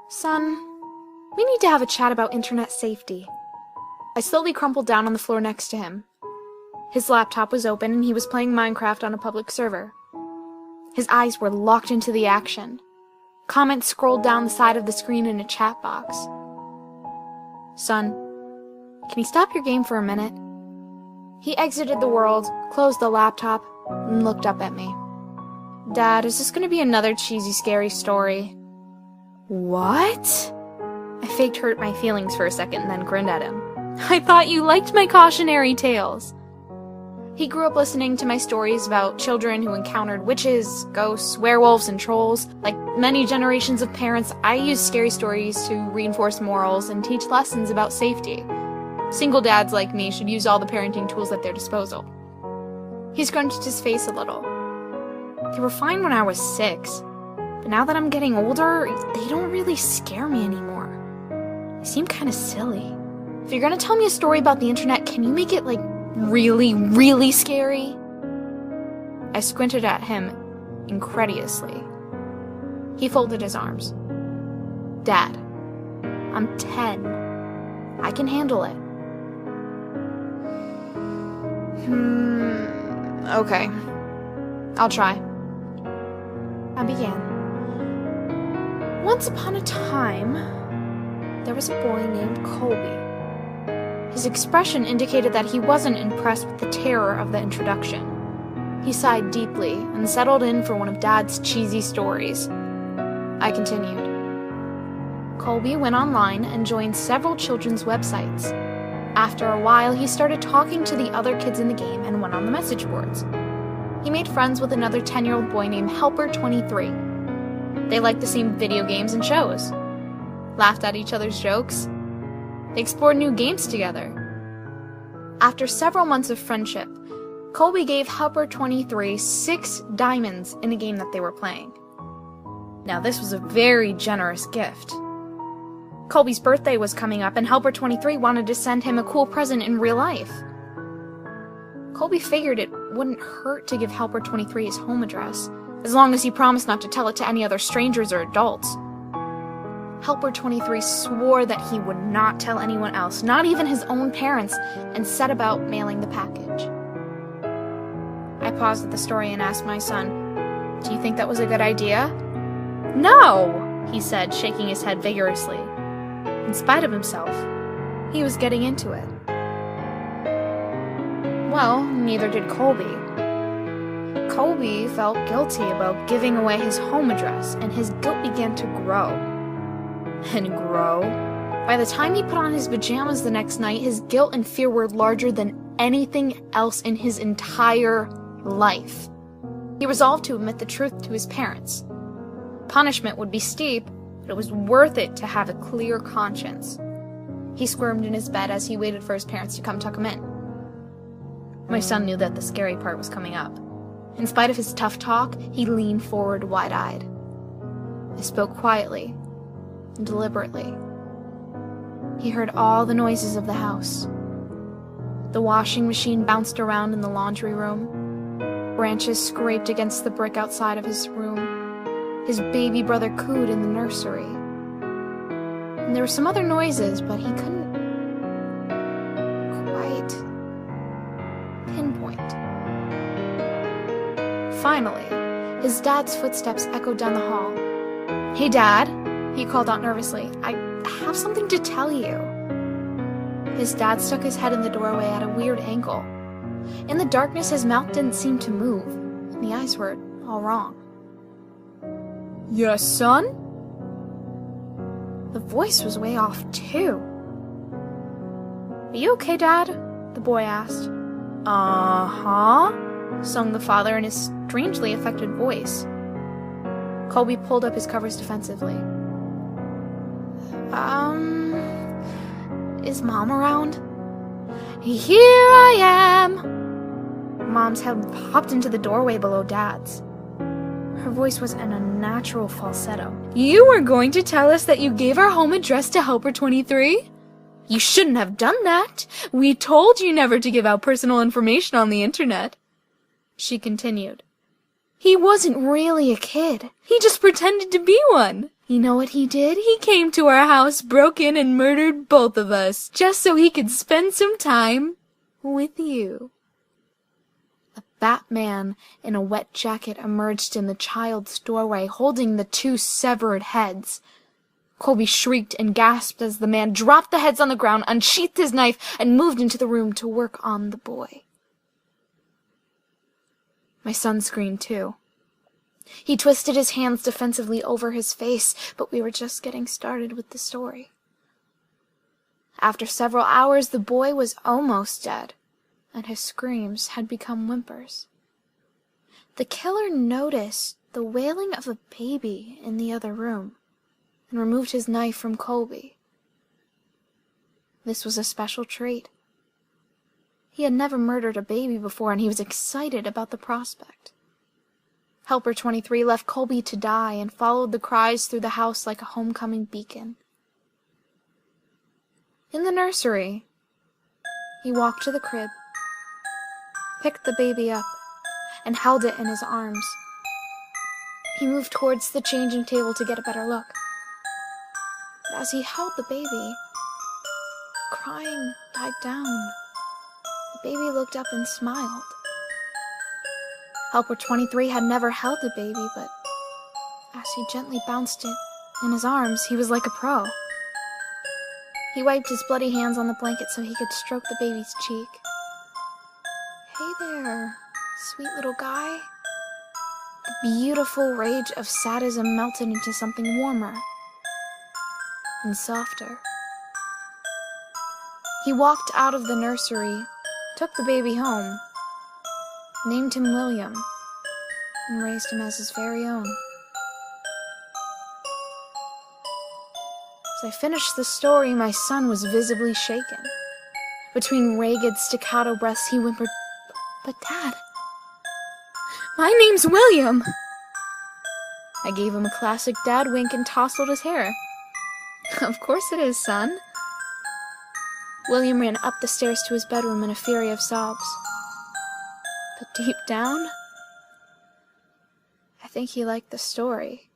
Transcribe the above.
Son, we need to have a chat about internet safety. I slowly crumpled down on the floor next to him. His laptop was open and he was playing Minecraft on a public server. His eyes were locked into the action. Comments scrolled down the side of the screen in a chat box. Son, can you stop your game for a minute? He exited the world, closed the laptop, and looked up at me. Dad, is this going to be another cheesy, scary story? What? I faked hurt my feelings for a second and then grinned at him. I thought you liked my cautionary tales. He grew up listening to my stories about children who encountered witches, ghosts, werewolves, and trolls. Like many generations of parents, I use scary stories to reinforce morals and teach lessons about safety. Single dads like me should use all the parenting tools at their disposal. He scrunched his face a little. They were fine when I was 6, but now that I'm getting older, they don't really scare me anymore. They seem kind of silly. If you're gonna tell me a story about the internet, can you make it, really, really scary? I squinted at him incredulously. He folded his arms. Dad, I'm 10. I can handle it. Okay. I'll try. I began. Once upon a time, there was a boy named Colby. His expression indicated that he wasn't impressed with the terror of the introduction. He sighed deeply and settled in for one of Dad's cheesy stories. I continued. Colby went online and joined several children's websites. After a while, he started talking to the other kids in the game and went on the message boards. He made friends with another 10-year-old boy named Helper23. They liked the same video games and shows, laughed at each other's jokes. They explored new games together. After several months of friendship, Colby gave Helper23 6 diamonds in a game that they were playing. Now this was a very generous gift. Colby's birthday was coming up and Helper23 wanted to send him a cool present in real life. Colby figured it wouldn't hurt to give Helper23 his home address, as long as he promised not to tell it to any other strangers or adults. Helper23 swore that he would not tell anyone else, not even his own parents, and set about mailing the package. I paused at the story and asked my son, "Do you think that was a good idea?" "No," he said, shaking his head vigorously. In spite of himself, he was getting into it. Well, neither did Colby. Colby felt guilty about giving away his home address, and his guilt began to grow. And grow. By the time he put on his pajamas the next night, his guilt and fear were larger than anything else in his entire life. He resolved to admit the truth to his parents. Punishment would be steep, but it was worth it to have a clear conscience. He squirmed in his bed as he waited for his parents to come tuck him in. My son knew that the scary part was coming up. In spite of his tough talk, he leaned forward wide-eyed. I spoke quietly and deliberately. He heard all the noises of the house. The washing machine bounced around in the laundry room. Branches scraped against the brick outside of his room. His baby brother cooed in the nursery. And there were some other noises, but he couldn't quite pinpoint. Finally, his dad's footsteps echoed down the hall. "Hey, Dad," he called out nervously. "I have something to tell you." His dad stuck his head in the doorway at a weird angle. In the darkness, his mouth didn't seem to move, and the eyes were all wrong. "Yes, son?" The voice was way off, too. "Are you okay, Dad?" the boy asked. "Uh-huh," sung the father in his strangely affected voice. Colby pulled up his covers defensively. Is Mom around?" "Here I am!" Mom's head popped into the doorway below Dad's. Her voice was in a natural falsetto. "You were going to tell us that you gave our home address to Helper23? You shouldn't have done that. We told you never to give out personal information on the internet." She continued. "He wasn't really a kid. He just pretended to be one. You know what he did? He came to our house, broke in, and murdered both of us, just so he could spend some time with you." A Batman in a wet jacket emerged in the child's doorway, holding the two severed heads. Colby shrieked and gasped as the man dropped the heads on the ground, unsheathed his knife, and moved into the room to work on the boy. My son screamed too. He twisted his hands defensively over his face, but we were just getting started with the story. After several hours, the boy was almost dead, and his screams had become whimpers. The killer noticed the wailing of a baby in the other room and removed his knife from Colby. This was a special treat. He had never murdered a baby before, and he was excited about the prospect. Helper 23 left Colby to die and followed the cries through the house like a homecoming beacon. In the nursery, he walked to the crib, picked the baby up, and held it in his arms. He moved towards the changing table to get a better look. But as he held the baby, the crying died down. The baby looked up and smiled. Helper 23 had never held a baby, but as he gently bounced it in his arms, he was like a pro. He wiped his bloody hands on the blanket so he could stroke the baby's cheek. "Hey there, sweet little guy." The beautiful rage of sadism melted into something warmer and softer. He walked out of the nursery, took the baby home, named him William, and raised him as his very own. As I finished the story, my son was visibly shaken. Between ragged staccato breaths, he whimpered, "But Dad, my name's William." I gave him a classic dad wink and tousled his hair. "Of course it is, son." William ran up the stairs to his bedroom in a fury of sobs. But deep down, I think he liked the story.